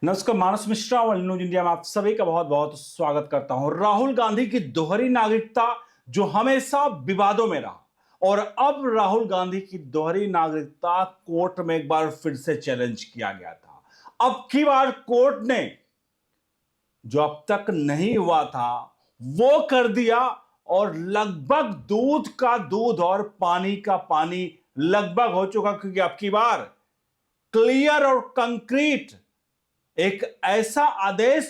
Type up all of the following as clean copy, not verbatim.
नमस्कार, मानस मिश्रा और news India में आप सभी का बहुत बहुत स्वागत करता हूं। राहुल गांधी की दोहरी नागरिकता जो हमेशा विवादों में रहा और अब राहुल गांधी की दोहरी नागरिकता कोर्ट में एक बार फिर से चैलेंज किया गया था। अब की बार कोर्ट ने जो अब तक नहीं हुआ था वो कर दिया और लगभग दूध का दूध और पानी का पानी लगभग हो चुका, क्योंकि अब की बार क्लियर और कंक्रीट एक ऐसा आदेश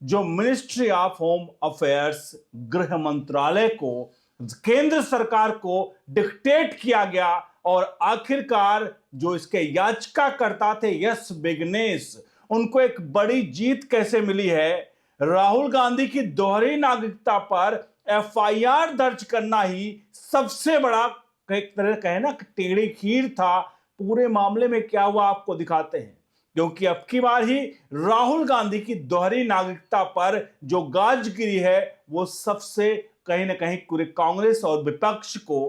जो मिनिस्ट्री ऑफ होम अफेयर्स, गृह मंत्रालय को, केंद्र सरकार को डिक्टेट किया गया और आखिरकार जो इसके याचिकाकर्ता थे यस विग्नेश, उनको एक बड़ी जीत कैसे मिली है। राहुल गांधी की दोहरी नागरिकता पर एफआईआर दर्ज करना ही सबसे बड़ा, एक तरह कहे ना, टेढ़ी खीर था। पूरे मामले में क्या हुआ आपको दिखाते हैं, क्योंकि अब की बार ही राहुल गांधी की दोहरी नागरिकता पर जो गाज गिरी है वो सबसे कहीं ना कहीं पूरे कांग्रेस और विपक्ष को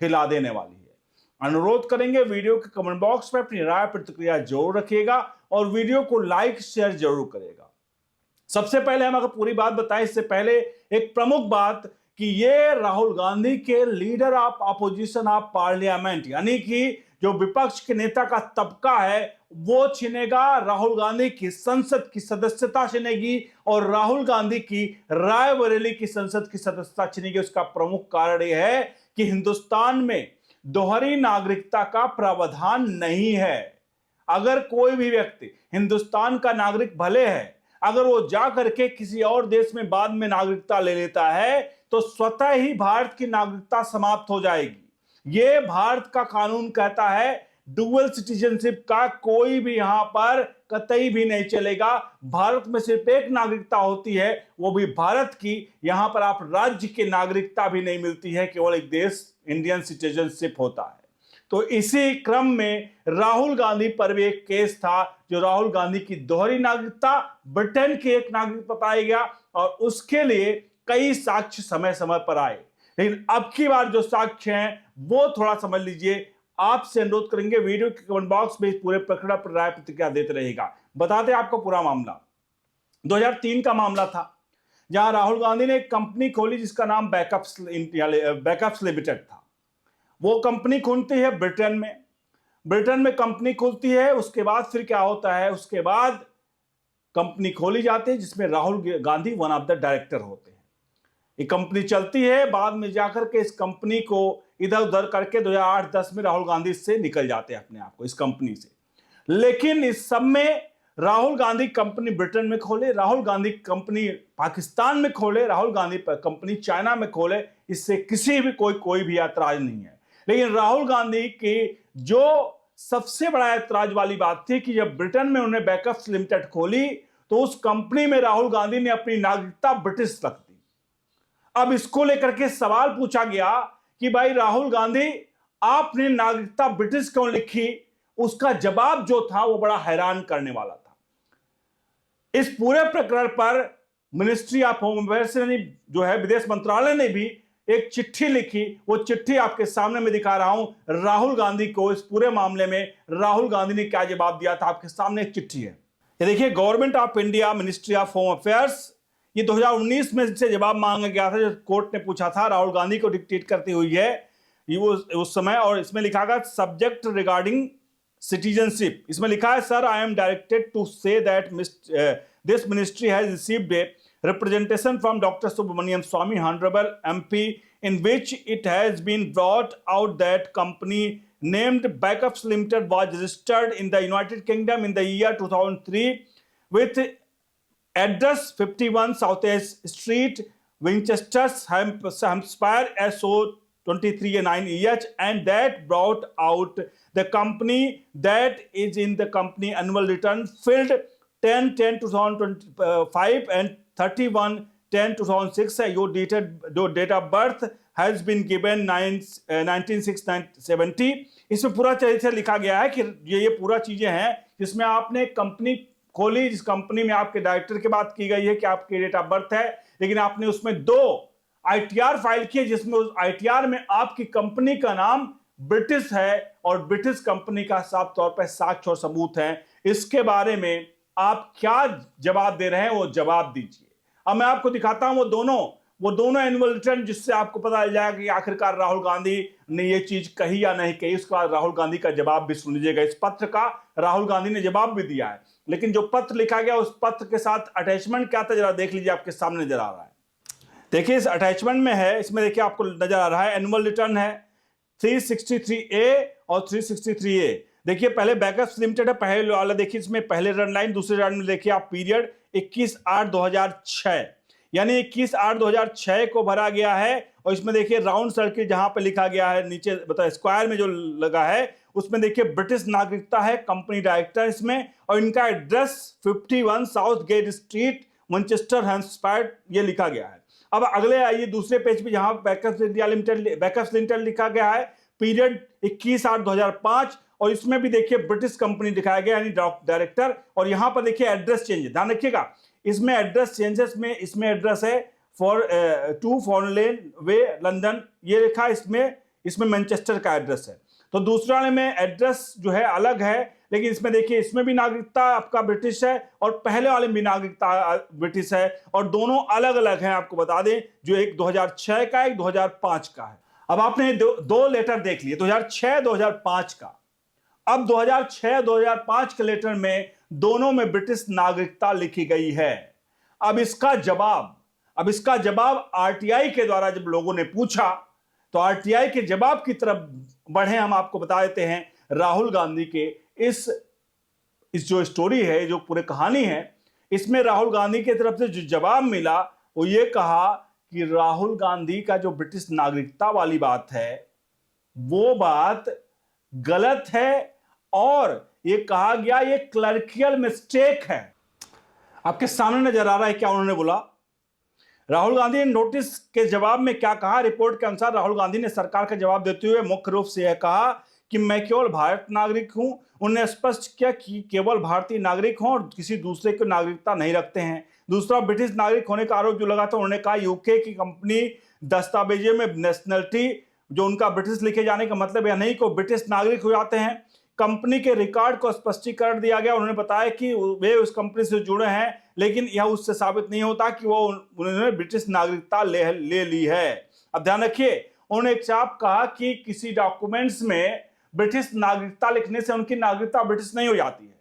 हिला देने वाली है। अनुरोध करेंगे वीडियो के कमेंट बॉक्स में अपनी राय प्रतिक्रिया जरूर रखिएगा और वीडियो को लाइक शेयर जरूर करेगा। सबसे पहले हम अगर पूरी बात बताएं इससे पहले एक प्रमुख बात कि ये राहुल गांधी के leader of opposition of parliament, यानी कि जो विपक्ष के नेता का तबका है वो छिनेगा, राहुल गांधी की संसद की सदस्यता छिनेगी और राहुल गांधी की रायबरेली की संसद की सदस्यता छिनेगी। उसका प्रमुख कारण यह है कि हिंदुस्तान में दोहरी नागरिकता का प्रावधान नहीं है। अगर कोई भी व्यक्ति हिंदुस्तान का नागरिक भले है, अगर वो जा करके किसी और देश में बाद में नागरिकता ले लेता है तो स्वतः ही भारत की नागरिकता समाप्त हो जाएगी। ये भारत का कानून कहता है डुअल सिटीजनशिप का कोई भी यहां पर कतई भी नहीं चलेगा। भारत में सिर्फ एक नागरिकता होती है, वो भी भारत की। यहां पर आप राज्य की नागरिकता भी नहीं मिलती है, केवल एक देश इंडियन सिटीजनशिप होता है। तो इसी क्रम में राहुल गांधी पर भी एक केस था, जो राहुल गांधी की दोहरी नागरिकता, ब्रिटेन के एक नागरिक बताया गया और उसके लिए कई साक्ष्य समय समय पर आए। लेकिन अब की बार जो साक्ष्य हैं वो थोड़ा समझ लीजिए। आपसे अनुरोध करेंगे वीडियो के कमेंट बॉक्स में इस पूरे प्रकरण पर राय प्रतिक्रिया देते रहेगा। बताते आपको पूरा मामला 2003 का मामला था, जहां राहुल गांधी ने एक कंपनी खोली जिसका नाम बैकअप्स लिमिटेड था। वो कंपनी खुलती है ब्रिटेन में कंपनी खुलती है। उसके बाद फिर क्या होता है, उसके बाद कंपनी खोली जाती है जिसमें Rahul Gandhi one of the director होते हैं। ये कंपनी चलती है, बाद में जाकर के इस कंपनी को इधर उधर करके 2008-10 में राहुल गांधी से निकल जाते हैं अपने आप को इस कंपनी से। लेकिन इस सब में राहुल गांधी कंपनी ब्रिटेन में खोले, राहुल गांधी कंपनी पाकिस्तान में खोले, राहुल गांधी कंपनी चाइना में खोले, इससे किसी भी कोई भी ऐतराज नहीं है। लेकिन राहुल गांधी की जो सबसे बड़ा ऐतराज वाली बात थी कि जब ब्रिटेन में उन्होंने बैकअप्स लिमिटेड खोली तो उस कंपनी में राहुल गांधी ने अपनी नागरिकता ब्रिटिश रख दी। अब इसको लेकर के सवाल पूछा गया कि भाई राहुल गांधी, आपने नागरिकता ब्रिटिश क्यों लिखी? उसका जवाब जो था वो बड़ा हैरान करने वाला था। इस पूरे प्रकरण पर मिनिस्ट्री ऑफ होम अफेयर्स ने, जो है विदेश मंत्रालय ने भी एक चिट्ठी लिखी। वो चिट्ठी आपके सामने मैं दिखा रहा हूं राहुल गांधी को। इस पूरे मामले में राहुल गांधी ने क्या जवाब दिया था, आपके सामने एक चिट्ठी है। ये देखिए, government of India, ministry of home affairs, ये 2019 में से जवाब मांगा गया था जो कोर्ट ने पूछा था, राहुल गांधी को डिक्टेट करती हुई है ये उस समय। और इसमें लिखा गया सब्जेक्ट रिगार्डिंग सिटीजनशिप। इसमें लिखा है, sir I am directed to say that this ministry has received a representation from Dr. Subramaniam Swamy, Honorable MP, in which it has been brought out that company named Backups Limited was registered in the United Kingdom in the year 2003 with address 51 Southeast Street, Winchester, Hampshire, SO 23A9EH, and that brought out the company that is in the company annual return filled 10/10/2025 and 31/10/2006 है। Your date of birth has been given 1970। इसमें पूरा चीज़ लिखा गया है कि ये पूरा चीजें हैं जिसमें आपने कंपनी खोली, जिस कंपनी में आपके डायरेक्टर की बात की गई है कि आपकी डेट ऑफ बर्थ है, लेकिन आपने उसमें 2 ITR फाइल किए जिसमें उस ITR में आपकी कंपनी का नाम ब्रिटिश है और ब्रिटिश कंपनी का साफ तौर पर साक्ष्य और सबूत है। इसके बारे में आप क्या जवाब दे रहे हैं वो जवाब दीजिए। अब मैं आपको दिखाता हूं वो दोनों एनुअल रिटर्न, जिससे आपको पता चल जाएगा कि आखिरकार राहुल गांधी ने ये चीज कही या नहीं कही। उसके बाद राहुल गांधी का जवाब भी सुन लीजिएगा। इस पत्र का राहुल गांधी ने जवाब भी दिया है, लेकिन जो पत्र लिखा गया उस पत्र के साथ अटैचमेंट क्या था जरा देख लीजिए। आपके सामने नजर आ रहा है, देखिए इस अटैचमेंट में है, इसमें देखिए आपको नजर आ रहा है एनुअल रिटर्न है 363A और 363A। देखिए पहले बैकअप्स लिमिटेड है, पहले वाला देखिए, इसमें पहले रन लाइन, दूसरे रन में देखिए आप पीरियड 21/8/2006, यानी 21/8/2006 को भरा गया है। और इसमें देखिए राउंड सर्किल जहां पे लिखा गया है नीचे बता स्क्वायर में जो लगा है उसमें देखिए ब्रिटिश नागरिकता है, कंपनी डायरेक्टर इसमें, और इनका address 51 south gate street Manchester Hampshire ये लिखा गया है। अब अगले आइए दूसरे पेज पे जहां बैकअप्स लिमिटेड लिखा गया है, पीरियड 21/8/2005, और इसमें भी देखिए ब्रिटिश कंपनी दिखाया गया यानी डायरेक्टर। और यहां पर देखिए एड्रेस चेंज है, ध्यान रखिएगा इसमें एड्रेस चेंजेस में, इसमें एड्रेस है 2 फॉरेन लेन वे लंदन ये लिखा है, इसमें मैनचेस्टर का एड्रेस है। तो दूसरा वाले में एड्रेस जो है अलग है, लेकिन इसमें देखिए इसमें भी नागरिकता आपका ब्रिटिश है और पहले वाले में भी नागरिकता ब्रिटिश है, और दोनों अलग अलग हैं। आपको बता दें जो एक 2006 का एक 2005 का है। अब आपने दो लेटर देख लिए 2006-2005 का। अब 2006-2005 के लेटर में दोनों में ब्रिटिश नागरिकता लिखी गई है। अब इसका जवाब आरटीआई के द्वारा जब लोगों ने पूछा तो आरटीआई के जवाब की तरफ बढ़े, हम आपको बता देते हैं राहुल गांधी के इस जो स्टोरी है, जो पूरी कहानी है, इसमें राहुल गांधी की तरफ से जो जवाब मिला वो ये कहा कि राहुल गांधी का जो ब्रिटिश नागरिकता वाली बात है वो बात गलत है, और ये कहा गया ये क्लर्कियल मिस्टेक है। आपके सामने नजर आ रहा है क्या उन्होंने बोला। राहुल गांधी ने नोटिस के जवाब में क्या कहा, रिपोर्ट के अनुसार राहुल गांधी ने सरकार का जवाब देते हुए मुख्य रूप से यह कहा कि मैं केवल भारत नागरिक हूं। उन्होंने स्पष्ट किया कि केवल भारतीय नागरिक हों और किसी दूसरे की नागरिकता नहीं रखते हैं। दूसरा, ब्रिटिश नागरिक होने का आरोप जो लगा था, उन्होंने कहा यूके की कंपनी दस्तावेजों में नेशनलिटी जो उनका ब्रिटिश लिखे जाने का मतलब यह नहीं कि ब्रिटिश नागरिक हो जाते हैं। कंपनी के रिकॉर्ड को स्पष्टीकरण दिया गया। उन्होंने बताया कि वे उस कंपनी से जुड़े हैं, लेकिन यह उससे साबित नहीं होता कि वो उन्होंने ब्रिटिश नागरिकता ले ली है। अब ध्यान रखिए, उन्होंने एक साफ कहा कि किसी डॉक्यूमेंट्स में ब्रिटिश नागरिकता लिखने से उनकी नागरिकता ब्रिटिश नहीं हो जाती है।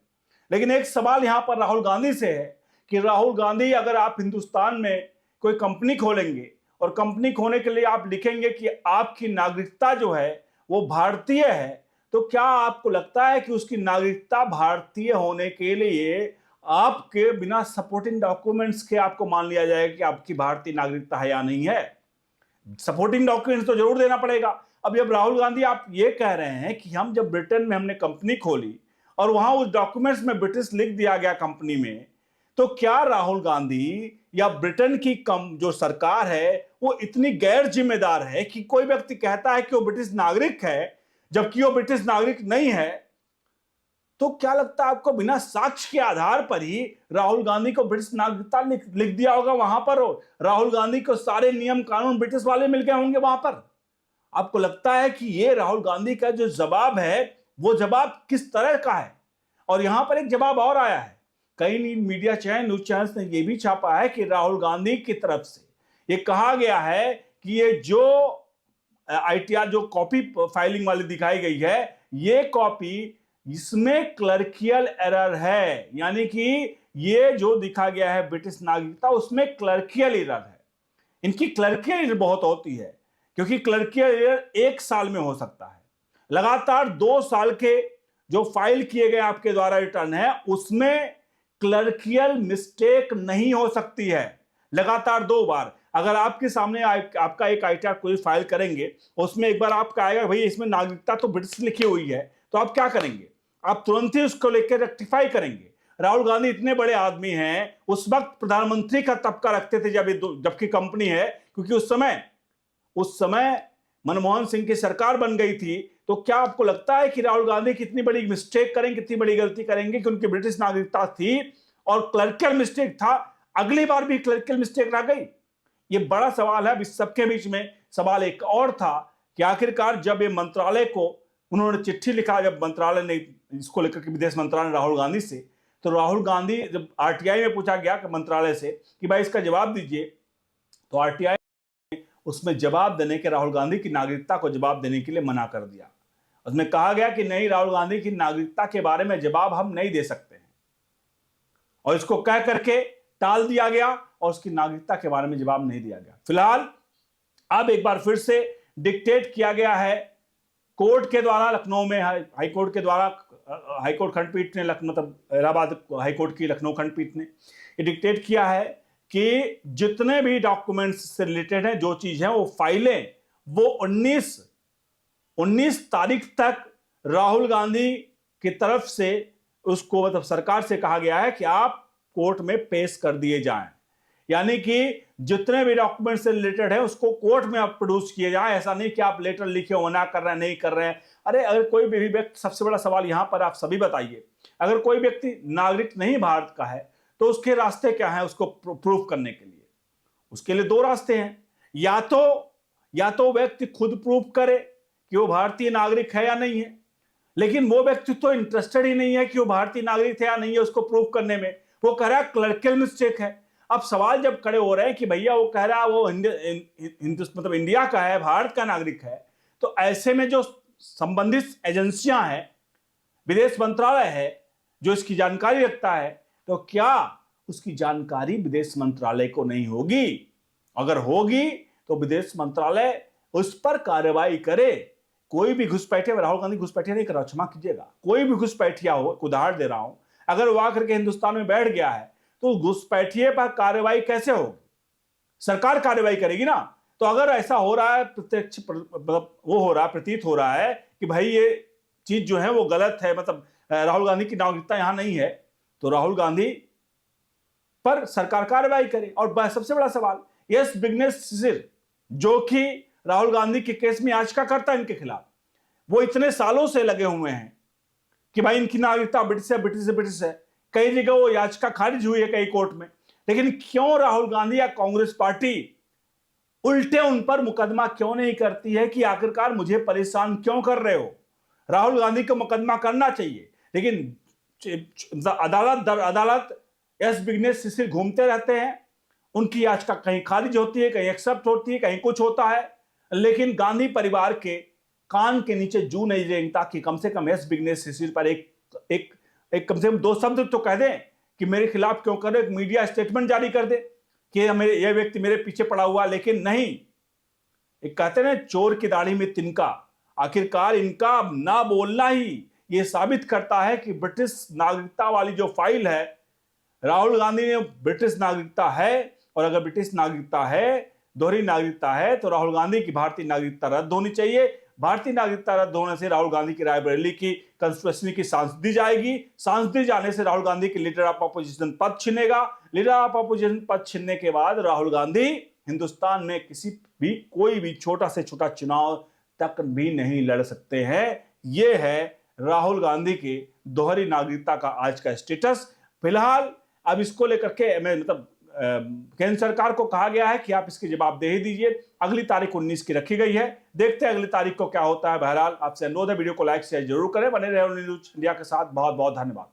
लेकिन एक सवाल यहां पर राहुल गांधी से है कि राहुल गांधी, अगर आप हिंदुस्तान में कोई कंपनी खोलेंगे और कंपनी खोलने के लिए आप लिखेंगे कि आपकी नागरिकता जो है वो भारतीय है, तो क्या आपको लगता है कि उसकी नागरिकता भारतीय होने के लिए आपके बिना सपोर्टिंग डॉक्यूमेंट्स के आपको मान लिया जाएगा कि आपकी भारतीय नागरिकता है या नहीं है? सपोर्टिंग डॉक्यूमेंट्स तो जरूर देना पड़ेगा। अब जब राहुल गांधी आप ये कह रहे हैं कि हम जब ब्रिटेन में हमने कंपनी खोली और वहां उस डॉक्यूमेंट्स में ब्रिटिश लिख दिया गया कंपनी में, तो क्या राहुल गांधी या ब्रिटेन की जो सरकार है वो इतनी गैर जिम्मेदार है कि कोई व्यक्ति कहता है कि वो ब्रिटिश नागरिक है जबकि वो ब्रिटिश नागरिक नहीं है? तो क्या लगता है आपको, बिना साक्ष्य के आधार पर ही राहुल गांधी को ब्रिटिश नागरिकता लिख दिया होगा वहां पर, और राहुल गांधी को सारे नियम कानून ब्रिटिश वाले मिल गए होंगे वहां पर? आपको लगता है कि ये राहुल गांधी का जो जवाब है वो जवाब किस तरह का है? और यहां पर एक जवाब और आया है, कई मीडिया न्यूज चैनल्स ने यह भी छापा है कि राहुल गांधी की तरफ से ये कहा गया है कि ये जो आईटीआर जो कॉपी फाइलिंग वाली दिखाई गई है, ये कॉपी इसमें क्लर्कियल एरर है, यानी कि ये जो दिखा गया है ब्रिटिश नागरिकता उसमें क्लर्कियल एरर है। इनकी क्लर्कियल एरर बहुत होती है क्योंकि क्लर्कियल एरर 1 साल में हो सकता है, लगातार 2 साल के जो फाइल किए गए आपके द्वारा रिटर्न है उसमें क्लर्कियल मिस्टेक नहीं हो सकती है। लगातार 2 बार अगर आपके सामने आपका एक आईटीआर कोई फाइल करेंगे, उसमें एक बार आपका आएगा भाई इसमें नागरिकता तो ब्रिटिश लिखी हुई है, तो आप क्या करेंगे? आप तुरंत ही उसको लेकर रेक्टिफाई करेंगे। राहुल गांधी इतने बड़े आदमी हैं, उस वक्त प्रधानमंत्री का तबका रखते थे जबकि कंपनी है, क्योंकि उस समय मनमोहन सिंह की सरकार बन गई थी। तो क्या आपको लगता है कि राहुल गांधी कितनी बड़ी मिस्टेक करेंगे, कितनी बड़ी गलती करेंगे कि उनकी ब्रिटिश नागरिकता थी और क्लर्कियल मिस्टेक था, अगली बार भी क्लर्कियल मिस्टेक रह गई? ये बड़ा सवाल है। अब इस सबके बीच में सवाल एक और था कि आखिरकार जब ये मंत्रालय को उन्होंने चिट्ठी लिखा, जब मंत्रालय ने इसको लेकर के विदेश मंत्रालय राहुल गांधी से, तो राहुल गांधी जब आरटीआई में पूछा गया कि मंत्रालय से कि भाई इसका जवाब दीजिए, तो आरटीआई उसमें जवाब देने के राहुल गांधी की नागरिकता को जवाब देने के लिए मना कर दिया। उसमें कहा गया कि नहीं, राहुल गांधी की नागरिकता के बारे में जवाब हम नहीं दे सकते हैं, और इसको कह करके टाल दिया गया और उसकी नागरिकता के बारे में जवाब नहीं दिया गया। फिलहाल अब एक बार फिर से डिक्टेट किया गया है कोर्ट के द्वारा, लखनऊ में हाई कोर्ट के द्वारा, हाईकोर्ट खंडपीठ ने, मतलब इलाहाबाद हाईकोर्ट की लखनऊ खंडपीठ ने ये डिक्टेट किया है कि जितने भी डॉक्यूमेंट्स से रिलेटेड हैं, जो चीज है वो फाइलें, वो 19 तारीख तक राहुल गांधी की तरफ से उसको, मतलब सरकार से कहा गया है कि आप कोर्ट में पेश कर दिए जाएं। यानी कि जितने भी डॉक्यूमेंट से रिलेटेड है उसको कोर्ट में आप प्रोड्यूस किए जाएं। ऐसा नहीं कि आप लेटर लिखे मना कर रहे हैं, नहीं कर रहे हैं। अरे अगर कोई भी व्यक्ति, सबसे बड़ा सवाल यहां पर आप सभी बताइए, अगर कोई व्यक्ति नागरिक नहीं भारत का है तो उसके रास्ते क्या हैं उसको प्रूव करने के लिए? उसके लिए दो रास्ते हैं, या तो व्यक्ति खुद प्रूव करे कि वो भारतीय नागरिक है या नहीं है, लेकिन वो व्यक्ति तो इंटरेस्टेड ही नहीं है कि वो भारतीय नागरिक है या नहीं है उसको प्रूव करने में, वो कह रहा है क्लर्कियल मिस्टेक है। अब सवाल जब खड़े हो रहे हैं कि भैया वो कह रहा है वो मतलब इंडिया का है, भारत का नागरिक है, तो ऐसे में जो संबंधित एजेंसियां हैं, विदेश मंत्रालय है जो इसकी जानकारी रखता है, तो क्या उसकी जानकारी विदेश मंत्रालय को नहीं होगी? अगर होगी तो विदेश मंत्रालय उस पर कार्रवाई करे। कोई भी घुसपैठिया, राहुल गांधी घुसपैठिया नहीं कर रहा, क्षमा कीजिएगा, कोई भी घुसपैठिया हो, उदाहरण दे रहा हूं, अगर वो आकर के हिंदुस्तान में बैठ गया है तो घुसपैठिए पर कार्रवाई कैसे होगी? सरकार कार्रवाई करेगी ना। तो अगर ऐसा हो रहा है, प्रत्यक्ष मतलब वो हो रहा है, प्रतीत हो रहा है कि भाई ये चीज जो है वो गलत है, मतलब राहुल गांधी की नागरिकता यहां नहीं है, तो राहुल गांधी पर सरकार कार्रवाई करे। और सबसे बड़ा सवाल, यस विघ्नेश शिशिर जो कि राहुल गांधी के केस में याचिकाकर्ता इनके खिलाफ, वो इतने सालों से लगे हुए हैं कि भाई इनकी नागरिकता ब्रिटिश है, ब्रिटिश है, ब्रिटिश है। कई जगह वो याचिका खारिज हुई है कई कोर्ट में, लेकिन क्यों राहुल गांधी या कांग्रेस पार्टी उल्टे उन पर मुकदमा क्यों नहीं करती है कि आखिरकार मुझे परेशान क्यों कर रहे हो? राहुल गांधी को मुकदमा करना चाहिए, लेकिन अदालत एस विघ्नेश शिशिर घूमते रहते हैं, उनकी याचिका कहीं खारिज होती है, कहीं एक्सेप्ट होती है, कहीं कुछ होता है, लेकिन गांधी परिवार के कान के नीचे जू नहीं रेंगता कि कम से कम एस विघ्नेश शिशिर पर एक कम से कम दो शब्द तो कह दें कि मेरे खिलाफ क्यों कर रहे, एक मीडिया स्टेटमेंट जारी कर दे कि यह व्यक्ति मेरे पीछे पड़ा हुआ। लेकिन नहीं, एक कहते हैं चोर की दाढ़ी में तिनका, आखिरकार इनका ना बोलना ही यह साबित करता है कि ब्रिटिश नागरिकता वाली जो फाइल है, राहुल गांधी ने ब्रिटिश नागरिकता है, और अगर ब्रिटिश नागरिकता है, दोहरी नागरिकता है, तो राहुल गांधी की भारतीय नागरिकता रद्द होनी चाहिए। भारतीय नागरिकता रद्द होने से राहुल गांधी की रायबरेली की कंस्टिट्यूएंसी की सांसदी जाएगी, सांसदी जाने से राहुल गांधी की लीडर ऑफ अपोजिशन पद छिनेगा, लीडर ऑफ अपोजिशन पद छिनने के बाद राहुल गांधी हिंदुस्तान में कोई भी छोटा से छोटा चुनाव तक भी नहीं लड़ सकते हैं। यह है राहुल गांधी की दोहरी नागरिकता का आज का स्टेटस। फिलहाल अब इसको लेकर के मतलब केंद्र सरकार को कहा गया है कि आप इसकी जवाबदेही दीजिए। अगली तारीख 19 की रखी गई है, देखते हैं अगली तारीख को क्या होता है। बहरहाल आपसे अनुरोध है, वीडियो को लाइक शेयर जरूर करें, बने रहे न्यूज इंडिया के साथ। बहुत बहुत धन्यवाद।